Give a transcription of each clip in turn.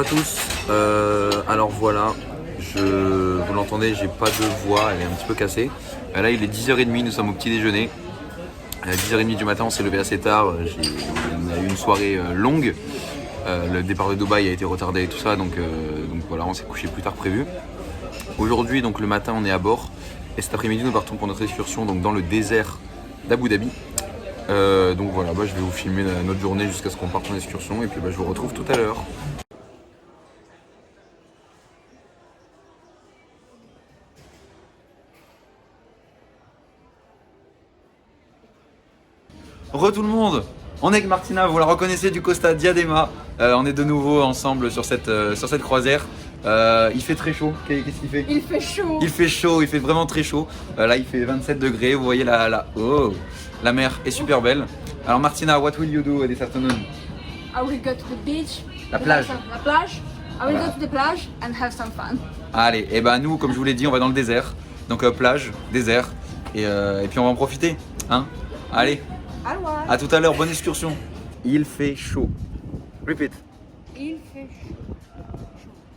à tous, alors voilà, vous l'entendez, j'ai pas de voix, elle est un petit peu cassée. Là il est 10h30, nous sommes au petit déjeuner. À 10h30 du matin, on s'est levé assez tard, on a eu une soirée longue. Le départ de Dubaï a été retardé et tout ça, donc voilà, on s'est couché plus tard prévu. Aujourd'hui, donc le matin, on est à bord. Et cet après-midi, nous partons pour notre excursion donc, dans le désert d'Abu Dhabi. Donc voilà, je vais vous filmer notre journée jusqu'à ce qu'on parte en excursion. Et puis je vous retrouve tout à l'heure. Re tout le monde, on est avec Martina, vous la reconnaissez du Costa Diadema. On est de nouveau ensemble sur cette croisière. Il fait très chaud, qu'est-ce qu'il fait? Il fait chaud. Il fait chaud, il fait vraiment très chaud. Là il fait 27 degrés, vous voyez la mer est super belle. Alors Martina, what will you do this afternoon? I will go to the beach. La plage. La plage. I will Voilà. go to the plage and have some fun. Allez, et nous comme je vous l'ai dit, on va dans le désert. Donc plage, désert, et puis on va en profiter. Hein? Allez, à tout à l'heure, bonne excursion. Il fait chaud. Repeat. Il fait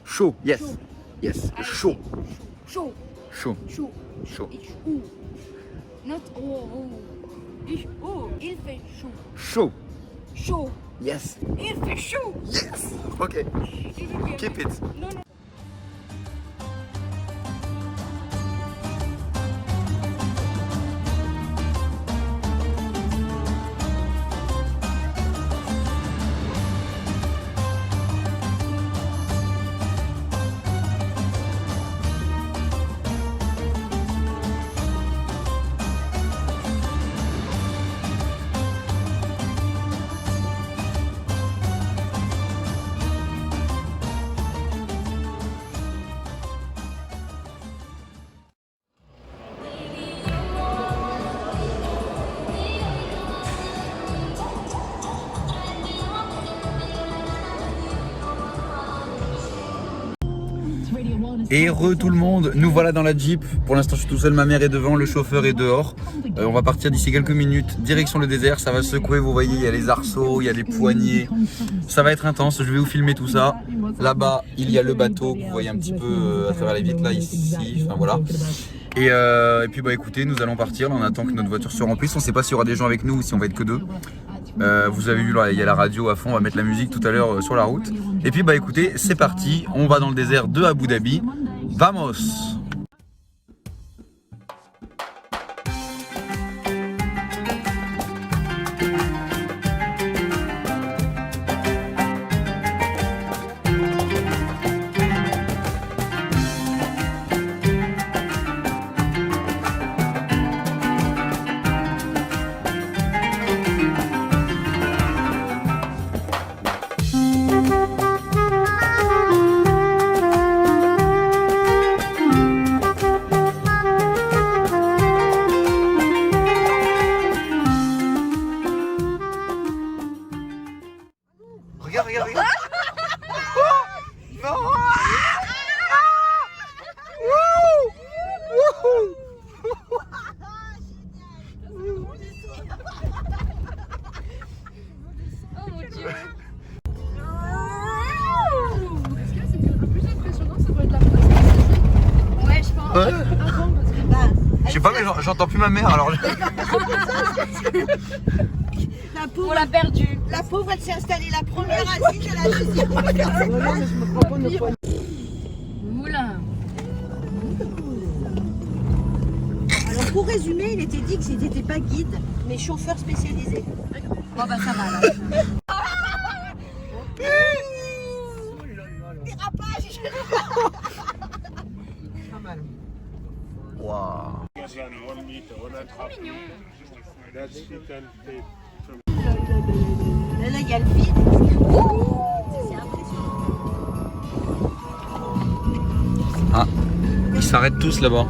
Chaud, yes. Yes, chaud. chaud. Chaud. Chaud. Chaud. Ich Not oh. Il fait chaud. Chaud. Chaud. Yes. Il fait chaud. Yes. Ok. Keep it. Non, non. Et tout le monde, nous voilà dans la Jeep. Pour l'instant je suis tout seul, ma mère est devant, le chauffeur est dehors. On va partir d'ici quelques minutes, direction le désert, ça va secouer, vous voyez, il y a les arceaux, il y a les poignées. Ça va être intense, je vais vous filmer tout ça. Là-bas, il y a le bateau, que vous voyez un petit peu à travers les vitres, là, ici, enfin voilà. Et puis écoutez, nous allons partir, là, on attend que notre voiture se remplisse. On ne sait pas s'il y aura des gens avec nous ou si on va être que deux. Vous avez vu là, il y a la radio à fond, on va mettre la musique tout à l'heure sur la route. Et puis écoutez, c'est parti, on va dans le désert de Abu Dhabi. Vamos! Regarde. Oh non. Oh mon Dieu. Est-ce que c'est le plus impressionnant, ça doit être la place? Ouais, je pense. Ouais. Avant, parce que Je sais pas, mais j'entends plus ma mère alors. la pauvre, on l'a perdue. La pauvre, elle s'est installée la première assise à la deuxième. Moulin. Alors pour résumer, il était dit que c'était n'était pas guide, mais chauffeur spécialisé. Bon ça va là. Dérapage. Pas mal. Waouh. Là, il y a le vide. C'est impressionnant. Ah, ils s'arrêtent tous là-bas.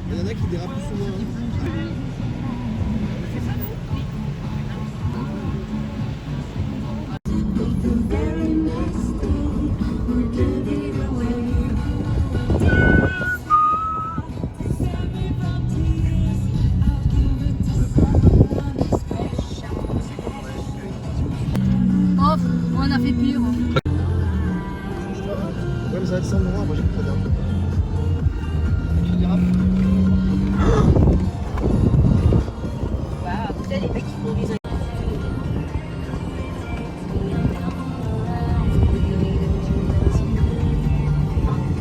Il y en a qui dérapent plus souvent. Alexandre, moi j'ai pris ça d'un une girafe. Waouh, putain, les mecs qui conduisent un...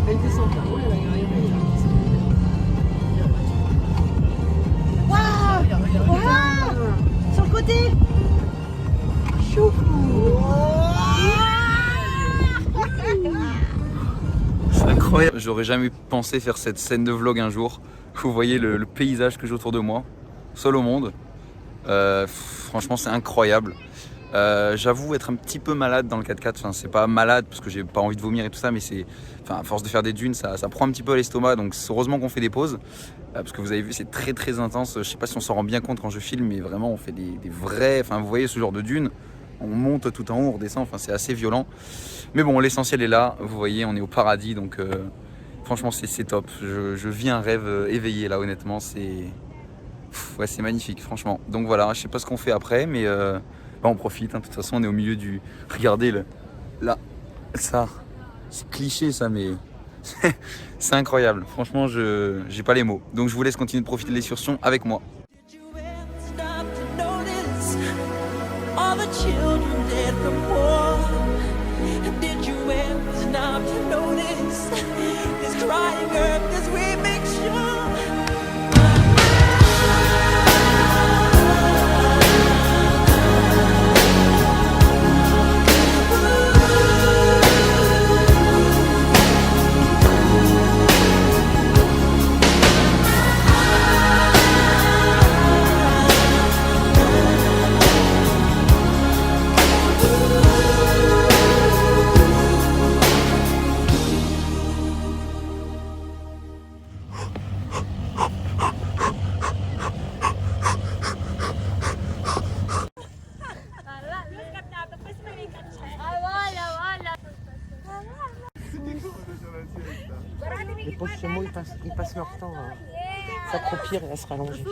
Elle descend par où, elle va y arriver. Waouh! Waouh! Sur le côté! Chou! C'est incroyable. J'aurais jamais pensé faire cette scène de vlog un jour. Vous voyez le paysage que j'ai autour de moi, seul au monde. Franchement, c'est incroyable. J'avoue être un petit peu malade dans le 4x4. Enfin, c'est pas malade parce que j'ai pas envie de vomir et tout ça, mais c'est, enfin, à force de faire des dunes, ça prend un petit peu à l'estomac. Donc, c'est heureusement qu'on fait des pauses parce que vous avez vu, c'est très très intense. Je sais pas si on s'en rend bien compte quand je filme, mais vraiment, on fait des vrais. Enfin, vous voyez ce genre de dunes. On monte tout en haut, on redescend. Enfin, c'est assez violent. Mais bon, l'essentiel est là. Vous voyez, on est au paradis, donc franchement, c'est top. Je vis un rêve éveillé là, honnêtement. Ouais, c'est magnifique, franchement. Donc voilà, je sais pas ce qu'on fait après, mais on profite. Hein. De toute façon, on est au milieu du. Regardez là, ça, c'est cliché ça, mais c'est incroyable. Franchement, j'ai pas les mots. Donc je vous laisse continuer de profiter de l'excursion avec moi. All the children dead from war. Did you ever stop to notice this crying earth, this we make sure? Les pauvres chameaux, ils passent leur temps à s'accroupir et à se rallonger.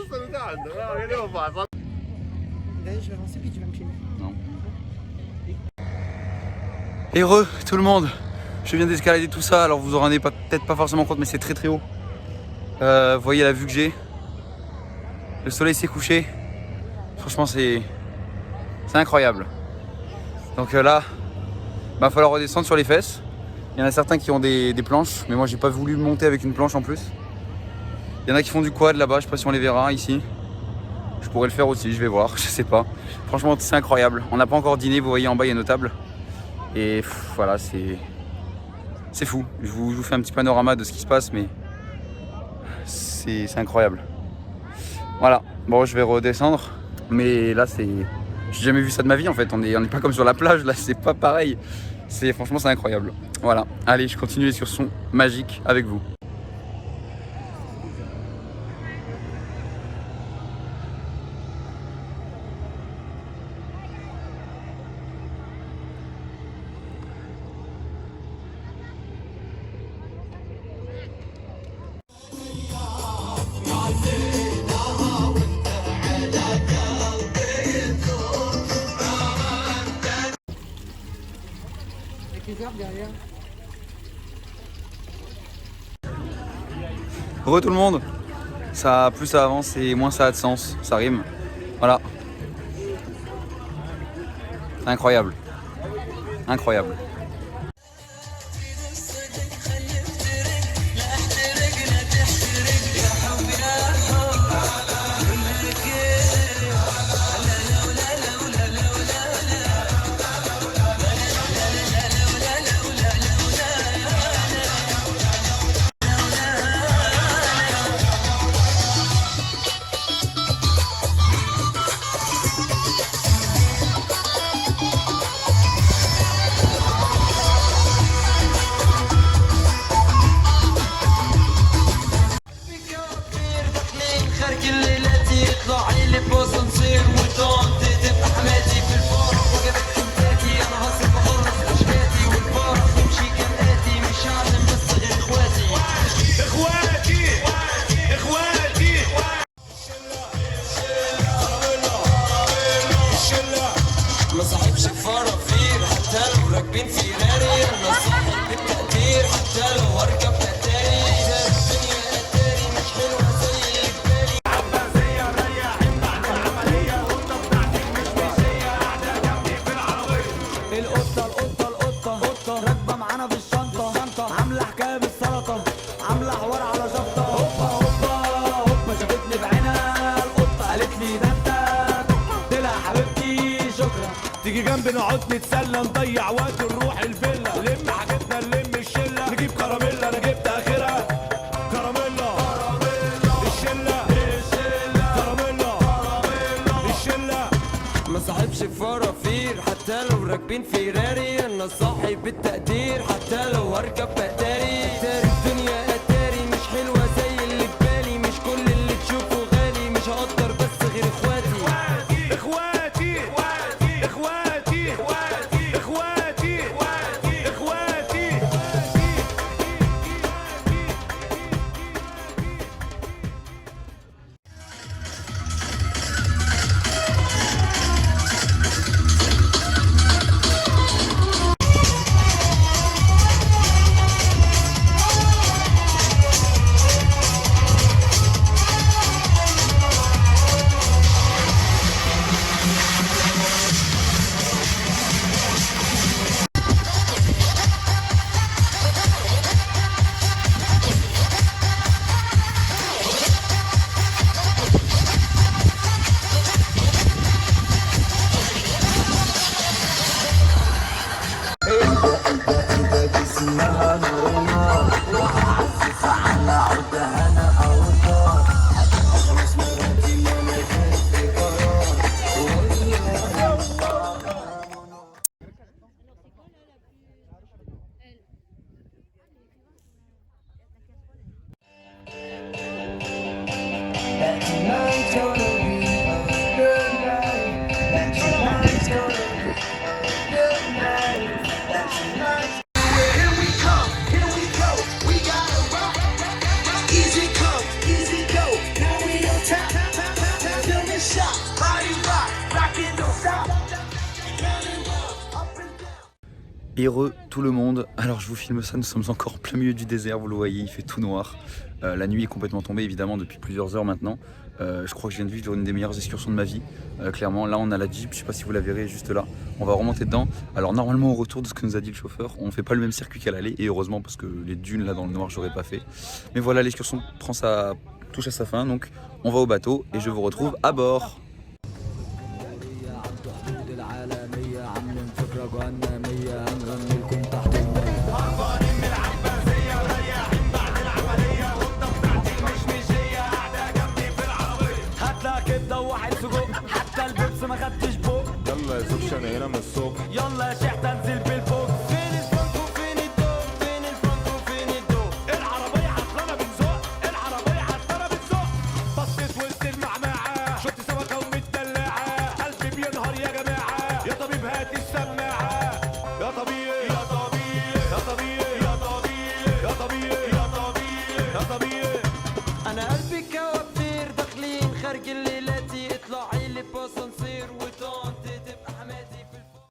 Je vais avancer puis tu vas me filmer. Non. Heureux tout le monde. Je viens d'escalader tout ça, alors vous vous en rendez peut-être pas forcément compte, mais c'est très très haut. Vous voyez la vue que j'ai. Le soleil s'est couché. Franchement, c'est incroyable. Donc là, va falloir redescendre sur les fesses. Il y en a certains qui ont des planches, mais moi j'ai pas voulu monter avec une planche en plus. Il y en a qui font du quad là-bas, je sais pas si on les verra ici. Je pourrais le faire aussi, je vais voir, je sais pas. Franchement, c'est incroyable. On n'a pas encore dîné, vous voyez en bas il y a nos tables. Et voilà, c'est fou. Je vous fais un petit panorama de ce qui se passe, mais c'est incroyable. Voilà, bon je vais redescendre, mais là c'est... J'ai jamais vu ça de ma vie en fait, on est pas comme sur la plage, là c'est pas pareil. Franchement c'est incroyable. Voilà, allez je continue l'excursion magique avec vous. Heureux tout le monde. Ça, plus ça avance et moins ça a de sens, ça rime. Voilà. Incroyable. Incroyable. راكبين في غاري نصحك بالتقدير حتى معانا في الشنطة عاملة حكاية بالسلطة عاملة حوار على شطة هوبا هوبا هوبا شافتني بعينها القطة قالت لي ده انت قلت لها حبيبتي شكرا تيجي جنبي نقعد نتسلى نضيع وقت نروح الفيلا لم حاجتنا نلم الشلة نجيب كراميلا انا جبت اخرها كراميلا الشلة كراميلا الشلة ما صاحبش فرافير حتى لو راكبين فيراري انا صاحب بالتقدير حتى لو هركب اتاري الدنيا اتاري مش حلوه زي اللي في بالي مش كل اللي تشوفه غالي مش هقدر بس غير اخواتي اخواتي اخواتي اخواتي اخواتي اخواتي اخواتي Heureux tout le monde, alors je vous filme ça, nous sommes encore en plein milieu du désert, vous le voyez, il fait tout noir. La nuit est complètement tombée évidemment depuis plusieurs heures maintenant. Je crois que je viens de vivre une des meilleures excursions de ma vie. Clairement, là on a la Jeep, je sais pas si vous la verrez juste là. On va remonter dedans. Alors normalement au retour de ce que nous a dit le chauffeur, on fait pas le même circuit qu'à l'aller et heureusement parce que les dunes là dans le noir j'aurais pas fait. Mais voilà, l'excursion touche à sa fin, donc on va au bateau et je vous retrouve à bord. ما خدتش بوك يلا يا زوج انا هنا من الصبح يلا يا شيخ تنزل بالفوق فين الفرنك وفين الدوق فين الفرنك وفين الدوق العربية عطلانة بتزوق العربية عطلانة بتزوق بصيت وسط المعمعة شفت سمكة ومتدلعة قلبي بينهار يا جماعة يا طبيب هات السماعة يا طبيب يا طبيب يا طبيب يا طبيب يا طبيب يا طبيب يا طبيب انا قلبي كوابتير داخلين خارج الليلاتي اطلعي لي باسانسير وطنطي تبقى حماتي في الفوق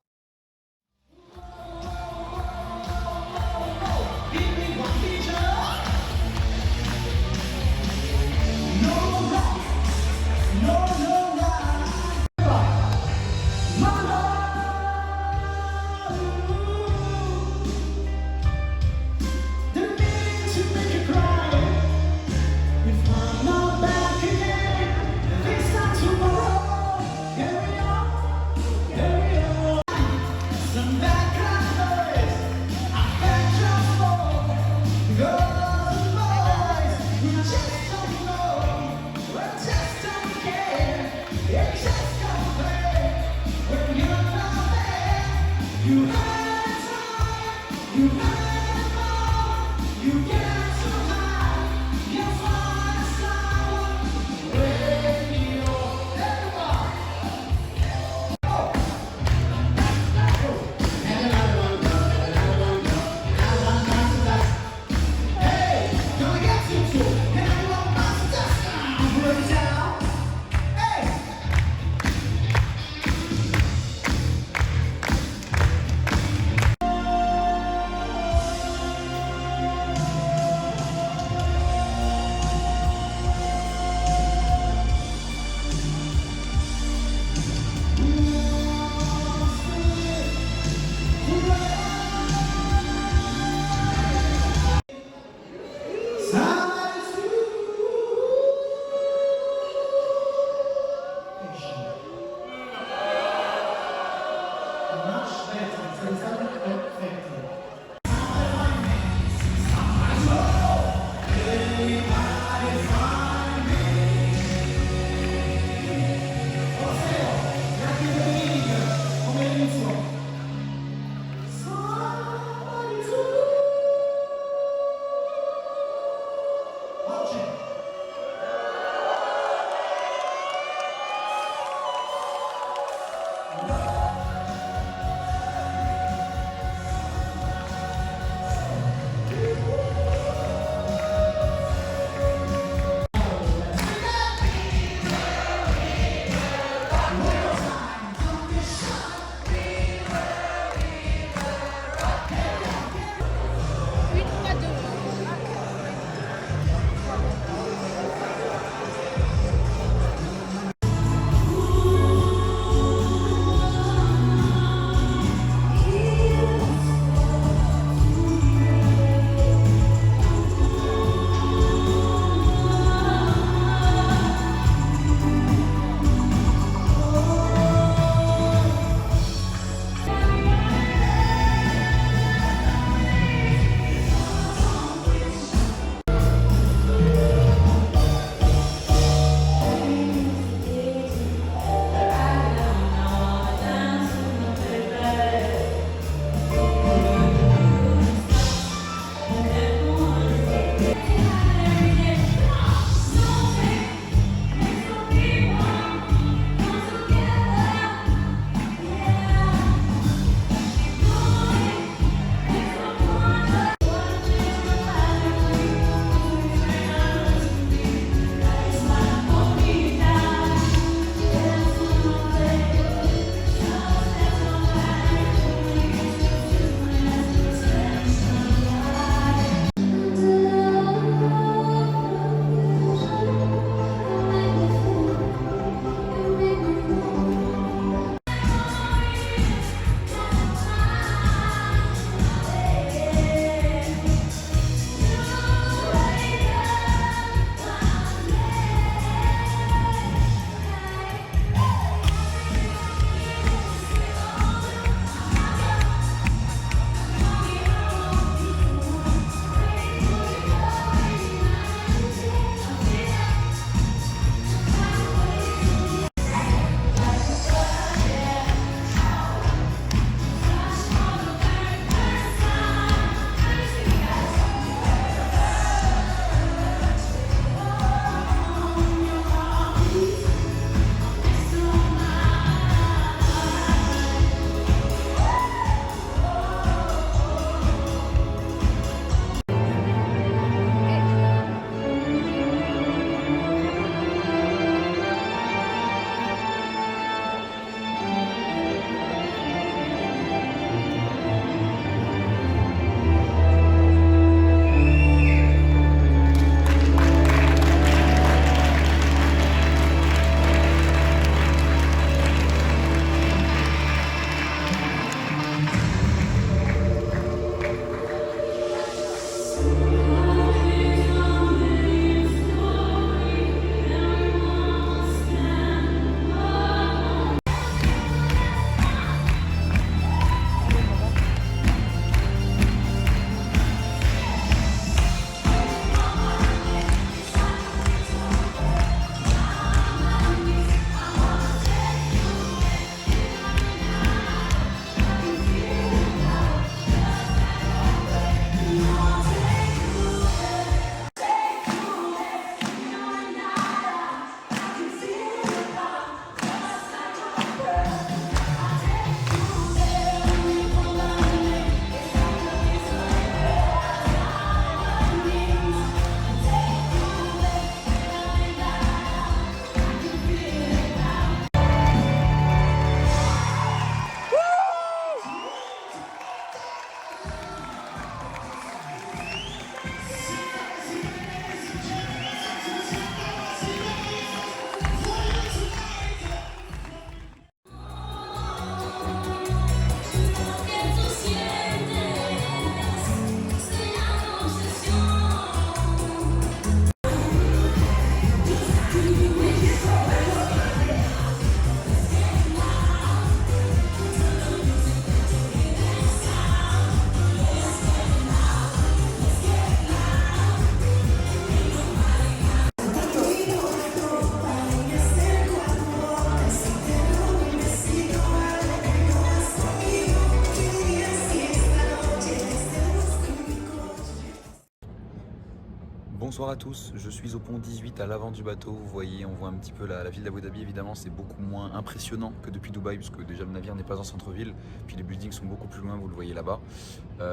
Bonsoir à tous, je suis au pont 18 à l'avant du bateau, vous voyez, on voit un petit peu la ville d'Abu Dhabi, évidemment c'est beaucoup moins impressionnant que depuis Dubaï puisque déjà le navire n'est pas en centre-ville, puis les buildings sont beaucoup plus loin, vous le voyez là-bas.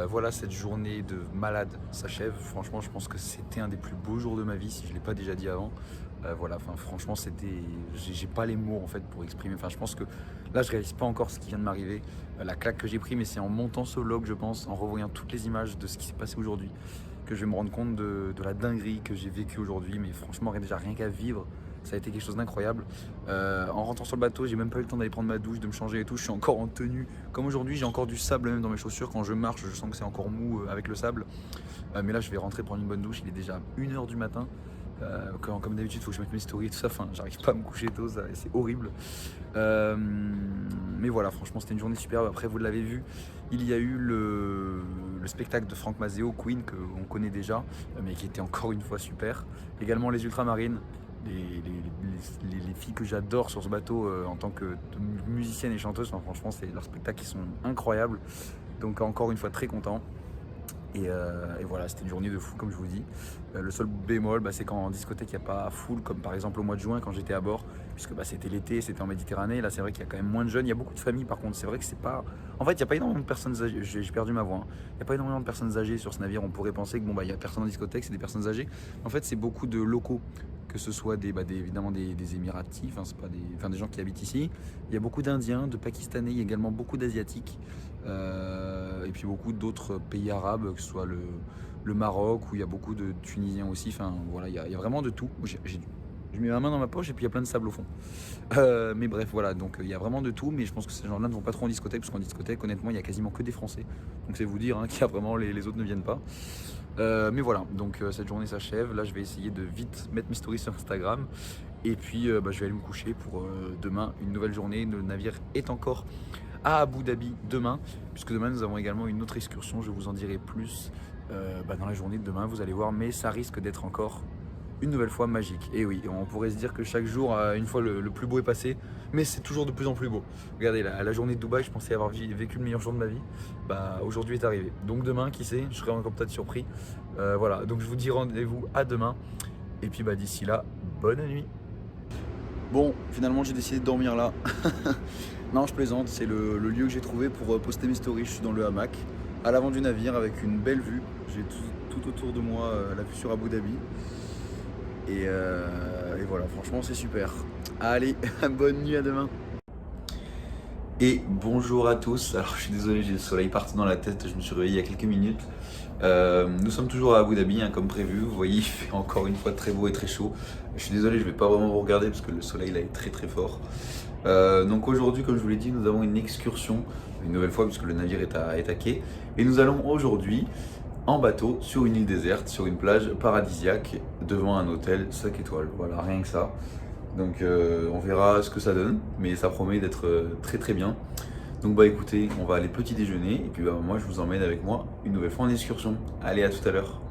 Voilà, cette journée de malade s'achève, franchement je pense que c'était un des plus beaux jours de ma vie si je ne l'ai pas déjà dit avant. Voilà, enfin franchement c'était, j'ai pas les mots en fait pour exprimer, enfin je pense que là je réalise pas encore ce qui vient de m'arriver, la claque que j'ai pris, mais c'est en montant ce vlog je pense, en revoyant toutes les images de ce qui s'est passé aujourd'hui, que je vais me rendre compte de la dinguerie que j'ai vécue aujourd'hui, mais franchement déjà rien qu'à vivre, ça a été quelque chose d'incroyable. En rentrant sur le bateau, j'ai même pas eu le temps d'aller prendre ma douche, de me changer et tout, je suis encore en tenue, comme aujourd'hui j'ai encore du sable même dans mes chaussures, quand je marche je sens que c'est encore mou avec le sable, mais là je vais rentrer prendre une bonne douche, il est déjà 1h du matin. Comme d'habitude, il faut que je mette mes stories et tout ça. Enfin, j'arrive pas à me coucher tôt, c'est horrible. Mais voilà, franchement, c'était une journée superbe. Après, vous l'avez vu, il y a eu le spectacle de Franck Mazeo, Queen, qu'on connaît déjà, mais qui était encore une fois super. Également les Ultramarines, les filles que j'adore sur ce bateau en tant que musicienne et chanteuse. Enfin, franchement, c'est leurs spectacles qui sont incroyables. Donc, encore une fois, très content. Et voilà, c'était une journée de fou comme je vous dis. Le seul bémol, c'est quand en discothèque il n'y a pas full, comme par exemple au mois de juin quand j'étais à bord, puisque c'était l'été, c'était en Méditerranée. Là c'est vrai qu'il y a quand même moins de jeunes, il y a beaucoup de familles par contre. C'est vrai que c'est pas... En fait il n'y a pas énormément de personnes âgées, j'ai perdu ma voix, hein. Il n'y a pas énormément de personnes âgées sur ce navire. On pourrait penser que il y a personne en discothèque, c'est des personnes âgées. En fait c'est beaucoup de locaux, que ce soit évidemment des Émiratis, des gens qui habitent ici. Il y a beaucoup d'Indiens, de Pakistanais, il y a également beaucoup d'Asiatiques. Et puis beaucoup d'autres pays arabes, que ce soit le Maroc, où il y a beaucoup de Tunisiens aussi. Enfin voilà, il y a vraiment de tout. Je mets ma main dans ma poche et puis il y a plein de sable au fond. Mais bref, voilà, donc il y a vraiment de tout. Mais je pense que ces gens-là ne vont pas trop en discothèque, parce qu'en discothèque, honnêtement, il y a quasiment que des Français. Donc c'est vous dire qu'il y a vraiment les autres ne viennent pas. Mais voilà, donc cette journée s'achève. Là, je vais essayer de vite mettre mes stories sur Instagram. Et puis, je vais aller me coucher pour demain, une nouvelle journée. Le navire est encore à Abu Dhabi demain, puisque demain nous avons également une autre excursion. Je vous en dirai plus dans la journée de demain, vous allez voir, mais ça risque d'être encore une nouvelle fois magique. Et oui, on pourrait se dire que chaque jour, une fois le plus beau est passé, mais c'est toujours de plus en plus beau. Regardez, la journée de Dubaï, je pensais avoir vécu le meilleur jour de ma vie, aujourd'hui est arrivé. Donc demain, qui sait, je serai encore peut-être surpris. Voilà, donc je vous dis rendez-vous à demain, et puis d'ici là, bonne nuit. Bon, finalement j'ai décidé de dormir là. Non, je plaisante, c'est le lieu que j'ai trouvé pour poster mes stories. Je suis dans le hamac, à l'avant du navire, avec une belle vue. J'ai tout autour de moi la vue sur Abu Dhabi. Et voilà, franchement c'est super. Allez, bonne nuit, à demain. Et bonjour à tous. Alors je suis désolé, j'ai le soleil parti dans la tête, je me suis réveillé il y a quelques minutes. Nous sommes toujours à Abu Dhabi, comme prévu. Vous voyez, il fait encore une fois très beau et très chaud. Je suis désolé, je ne vais pas vraiment vous regarder parce que le soleil là est très très fort. Donc aujourd'hui, comme je vous l'ai dit, nous avons une excursion, une nouvelle fois puisque le navire est à quai. Et nous allons aujourd'hui en bateau sur une île déserte, sur une plage paradisiaque, devant un hôtel 5 étoiles. Voilà, rien que ça. Donc on verra ce que ça donne, mais ça promet d'être très très bien. Donc écoutez, on va aller petit déjeuner et puis moi je vous emmène avec moi une nouvelle fois en excursion. Allez, à tout à l'heure.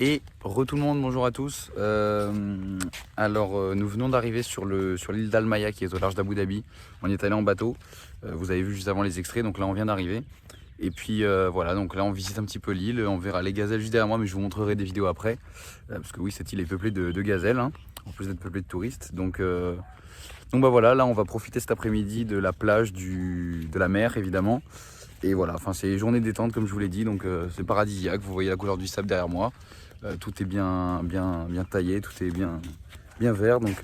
Et tout le monde, bonjour à tous. Alors nous venons d'arriver sur l'île d'Al-Maya qui est au large d'Abu Dhabi. On y est allé en bateau. Vous avez vu juste avant les extraits, donc là on vient d'arriver. Et puis voilà, donc là on visite un petit peu l'île. On verra les gazelles juste derrière moi, mais je vous montrerai des vidéos après. Parce que oui, cette île est peuplée de gazelles, hein, en plus d'être peuplée de touristes. Donc bah voilà, là on va profiter cet après-midi de la plage, de la mer évidemment. Et voilà, enfin c'est journée détente comme je vous l'ai dit, donc c'est paradisiaque. Vous voyez la couleur du sable derrière moi. Tout est bien taillé, tout est bien vert, donc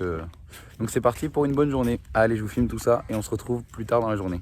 c'est parti pour une bonne journée. Allez, je vous filme tout ça et on se retrouve plus tard dans la journée.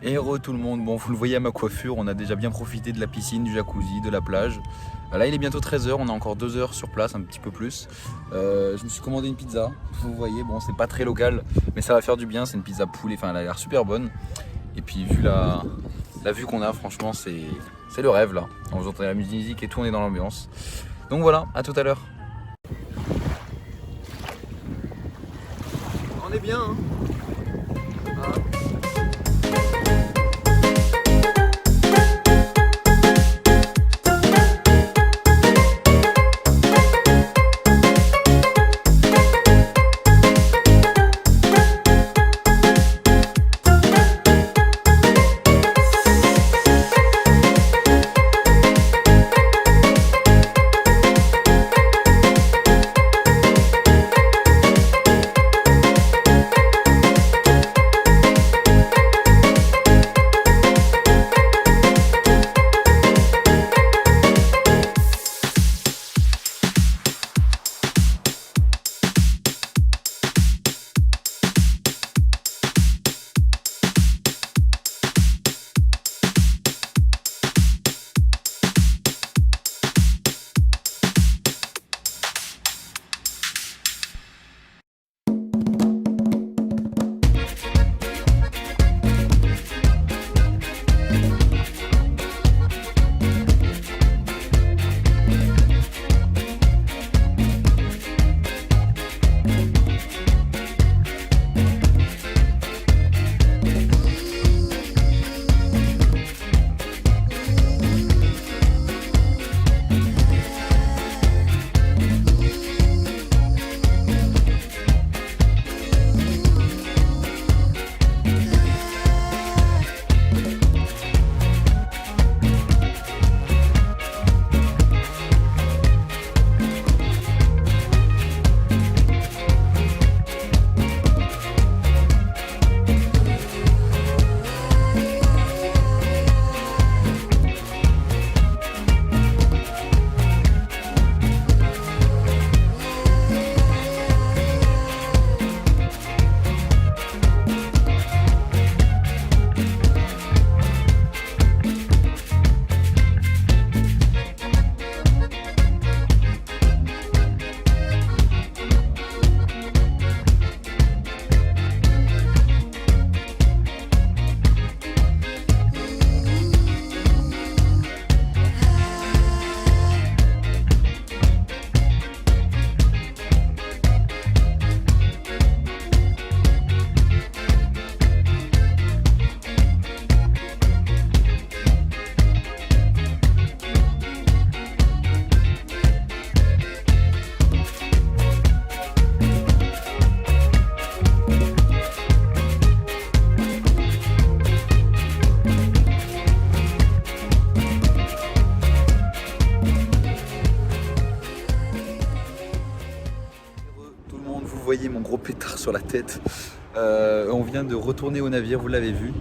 Et tout le monde, bon vous le voyez à ma coiffure, on a déjà bien profité de la piscine, du jacuzzi, de la plage. Là il est bientôt 13 h, on a encore 2 heures sur place, un petit peu plus. Je me suis commandé une pizza, vous voyez, bon c'est pas très local, mais ça va faire du bien, c'est une pizza poulet, enfin elle a l'air super bonne. Et puis vu la vue qu'on a, franchement c'est le rêve là. On vous entend la musique et tout, on est dans l'ambiance. Donc voilà, à tout à l'heure. On est bien hein. voyez mon gros pétard sur la tête. On vient de retourner au navire, vous l'avez vu.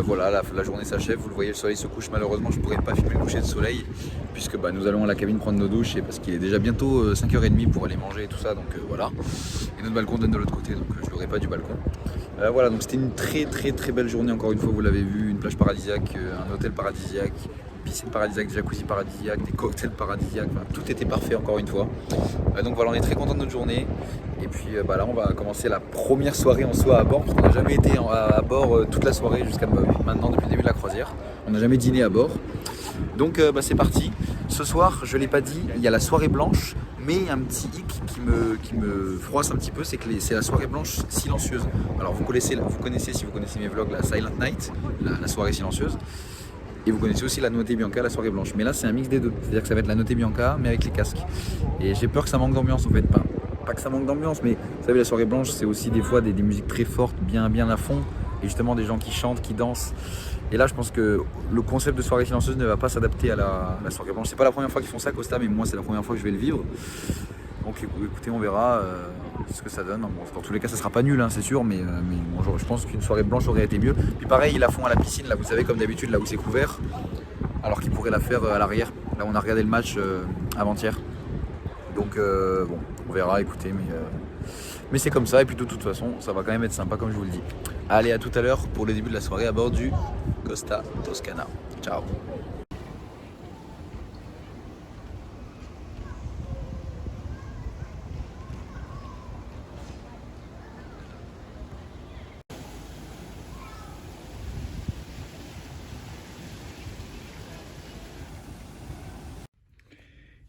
Voilà, la journée s'achève, vous le voyez, le soleil se couche. Malheureusement, je ne pourrai pas filmer le coucher de soleil puisque nous allons à la cabine prendre nos douches et parce qu'il est déjà bientôt 5h30 pour aller manger et tout ça. Donc voilà. Et notre balcon donne de l'autre côté, donc je l'aurai pas du balcon. Voilà, donc c'était une très belle journée encore une fois, vous l'avez vu. Une plage paradisiaque, un hôtel paradisiaque, piscine paradisiaque, jacuzzi paradisiaque, des cocktails paradisiaques, enfin, tout était parfait encore une fois. Donc voilà, on est très content de notre journée. Et puis là on va commencer la première soirée en soi à bord, parce qu'on n'a jamais été à bord toute la soirée jusqu'à maintenant depuis le début de la croisière. On n'a jamais dîné à bord. Donc c'est parti. Ce soir, je ne l'ai pas dit, il y a la soirée blanche, mais il y a un petit hic qui me froisse un petit peu, c'est que c'est la soirée blanche silencieuse. Alors vous connaissez si vous connaissez mes vlogs, la Silent Night, la soirée silencieuse. Et vous connaissez aussi la Notte Bianca, la soirée blanche. Mais là c'est un mix des deux, c'est-à-dire que ça va être la Notte Bianca mais avec les casques. Et j'ai peur que ça manque d'ambiance en fait, pas que ça manque d'ambiance, mais vous savez la soirée blanche c'est aussi des fois des musiques très fortes, bien à fond, et justement des gens qui chantent, qui dansent. Et là je pense que le concept de soirée silencieuse ne va pas s'adapter à la soirée blanche. C'est pas la première fois qu'ils font ça Costa, mais moi c'est la première fois que je vais le vivre. Donc écoutez, on verra ce que ça donne. Bon, dans tous les cas ça sera pas nul hein, c'est sûr, mais bon, je pense qu'une soirée blanche aurait été mieux. Puis pareil ils la font à la piscine, là vous savez comme d'habitude là où c'est couvert, alors qu'ils pourraient la faire à l'arrière. Là on a regardé le match avant-hier. Donc bon, on verra, écoutez, mais c'est comme ça, et puis de toute façon, ça va quand même être sympa comme je vous le dis. Allez, à tout à l'heure pour le début de la soirée à bord du Costa Toscana. Ciao.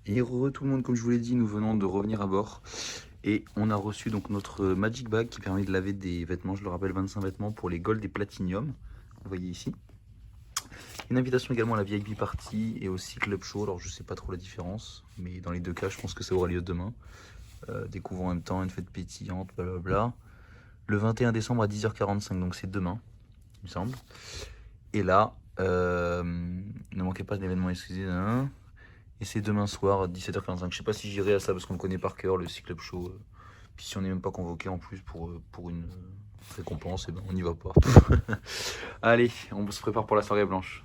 Et heureux tout le monde, comme je vous l'ai dit, nous venons de revenir à bord et on a reçu donc notre Magic Bag qui permet de laver des vêtements, je le rappelle 25 vêtements pour les Gold et Platinum, vous voyez ici. Une invitation également à la VIP Party et aussi Club Show, alors je sais pas trop la différence, mais dans les deux cas je pense que ça aura lieu demain. Découvrons en même temps une fête pétillante, blablabla. Le 21 décembre à 10h45, donc c'est demain, il me semble. Et là, ne manquez pas de l'événement exclusif. Et c'est demain soir à 17h45. Je sais pas si j'irai à ça parce qu'on le connaît par cœur, le Club Show. Puis si on n'est même pas convoqué en plus pour une récompense, et ben on n'y va pas. Allez, on se prépare pour la soirée blanche.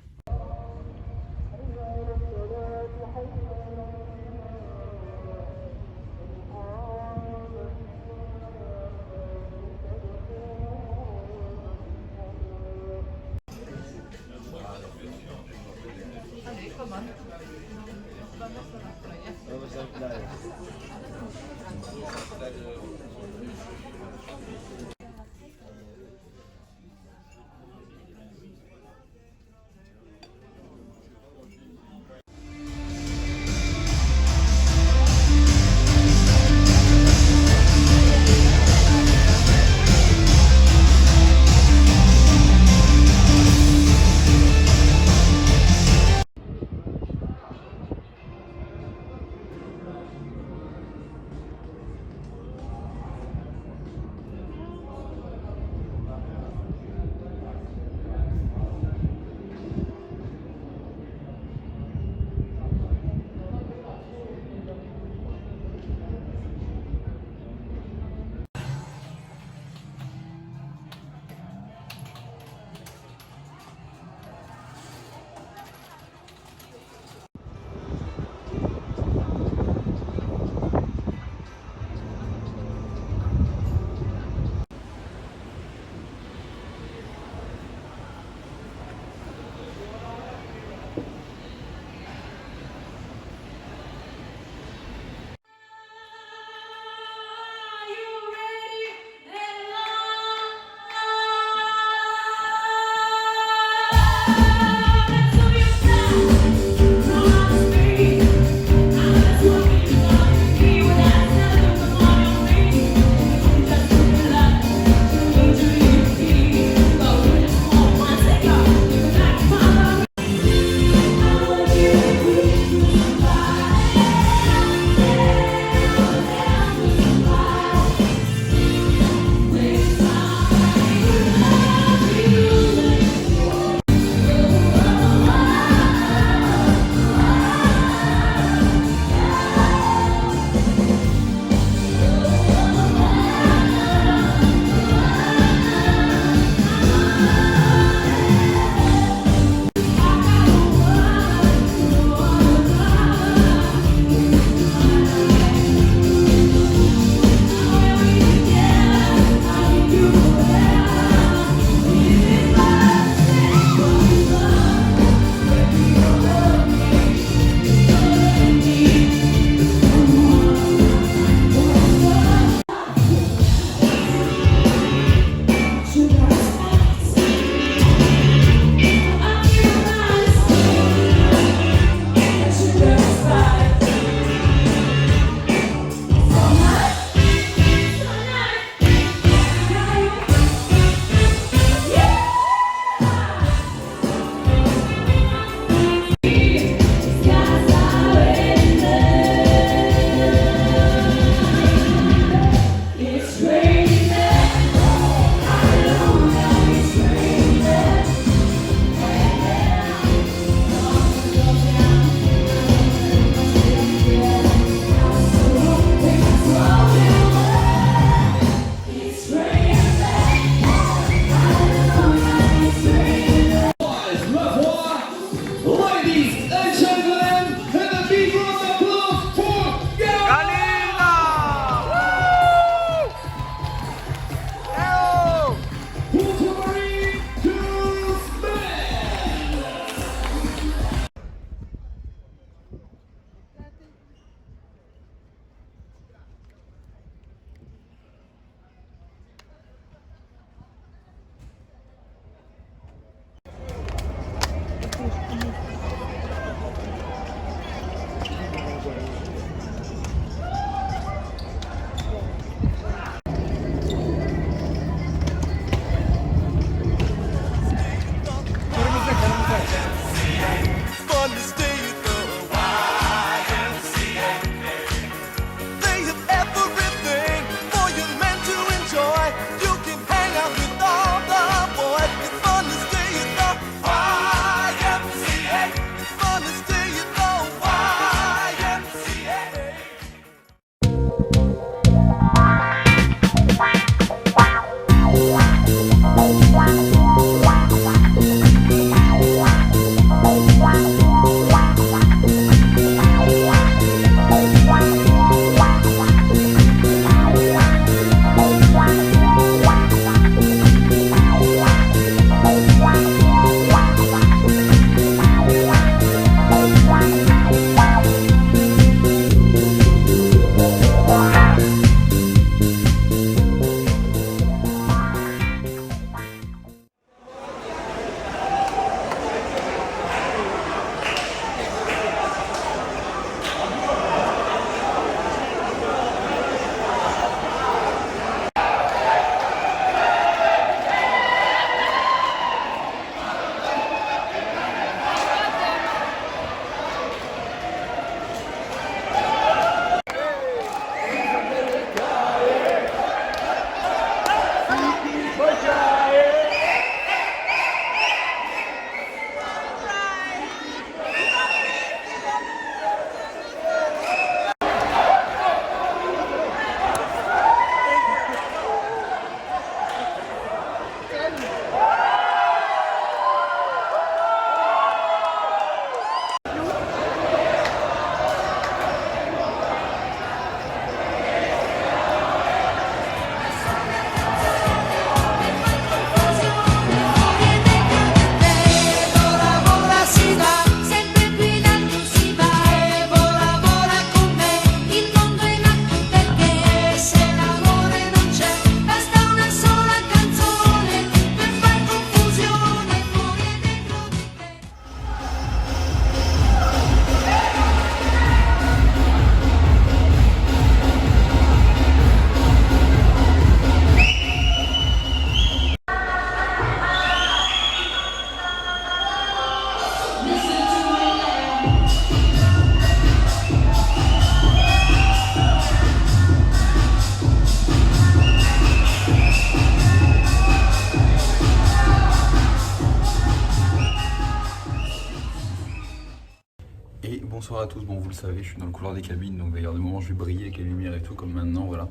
bonsoir à tous. Bon, vous le savez, je suis dans le couloir des cabines, donc d'ailleurs, de moment, je vais briller avec les lumières et tout, comme maintenant, voilà.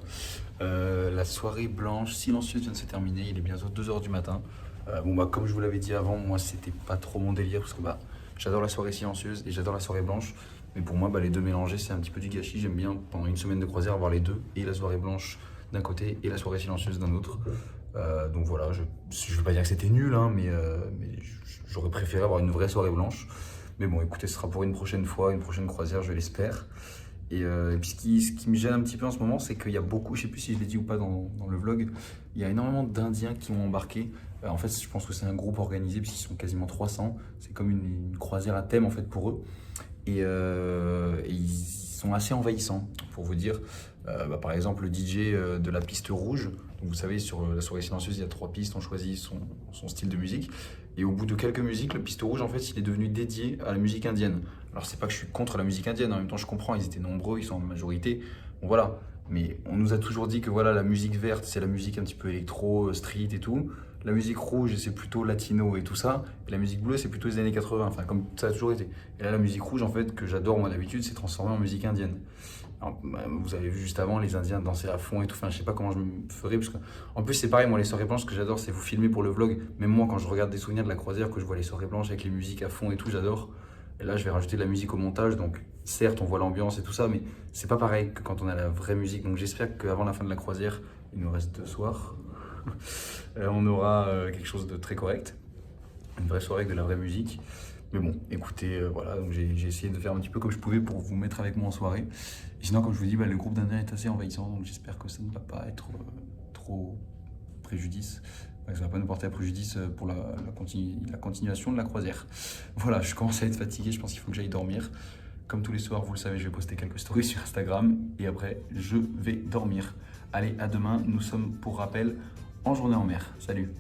La soirée blanche silencieuse vient de se terminer, il est bientôt 2 h du matin. Bon, bah, comme je vous l'avais dit avant, moi, c'était pas trop mon délire, parce que bah, j'adore la soirée silencieuse et j'adore la soirée blanche. Mais pour moi, bah, les deux mélangés, c'est un petit peu du gâchis. J'aime bien, pendant une semaine de croisière, avoir les deux, et la soirée blanche d'un côté et la soirée silencieuse d'un autre. Donc voilà, je veux pas dire que c'était nul, hein, mais j'aurais préféré avoir une vraie soirée blanche. Mais bon, écoutez, ce sera pour une prochaine fois, une prochaine croisière, je l'espère. Et puis ce qui me gêne un petit peu en ce moment, c'est qu'il y a beaucoup, je sais plus si je l'ai dit ou pas dans le vlog, il y a énormément d'Indiens qui ont embarqué. En fait, je pense que c'est un groupe organisé, puisqu'ils sont quasiment 300. C'est comme une croisière à thème en fait pour eux. Et ils sont assez envahissants, pour vous dire. Par exemple, le DJ de la piste rouge, donc vous savez, sur la soirée silencieuse, il y a 3 pistes, on choisit son style de musique. Et au bout de quelques musiques, la piste rouge, en fait, il est devenu dédié à la musique indienne. Alors, c'est pas que je suis contre la musique indienne, en même temps, je comprends, ils étaient nombreux, ils sont en majorité. Bon, voilà. Mais on nous a toujours dit que voilà, la musique verte, c'est la musique un petit peu électro, street et tout. La musique rouge, c'est plutôt latino et tout ça. Et la musique bleue, c'est plutôt les années 80, enfin, comme ça a toujours été. Et là, la musique rouge, en fait, que j'adore, moi, d'habitude, c'est transformée en musique indienne. Alors, vous avez vu juste avant les Indiens danser à fond et tout, enfin je sais pas comment je me ferais parce que en plus c'est pareil, moi les soirées blanches, ce que j'adore c'est vous filmer pour le vlog. Même moi quand je regarde des souvenirs de la croisière, que je vois les soirées blanches avec les musiques à fond et tout, j'adore. Et là je vais rajouter de la musique au montage, donc certes on voit l'ambiance et tout ça, mais c'est pas pareil que quand on a la vraie musique. Donc j'espère qu'avant la fin de la croisière, il nous reste 2 soirs, on aura quelque chose de très correct, une vraie soirée avec de la vraie musique. Mais bon, écoutez, voilà, donc j'ai essayé de faire un petit peu comme je pouvais pour vous mettre avec moi en soirée. Et sinon, comme je vous dis, bah, le groupe d'Indiens est assez envahissant, donc j'espère que ça ne va pas être trop préjudice. Ça ne va pas nous porter à préjudice pour la continuation de la croisière. Voilà, je commence à être fatigué, je pense qu'il faut que j'aille dormir. Comme tous les soirs, vous le savez, je vais poster quelques stories sur Instagram et après, je vais dormir. Allez, à demain, nous sommes pour rappel en journée en mer. Salut!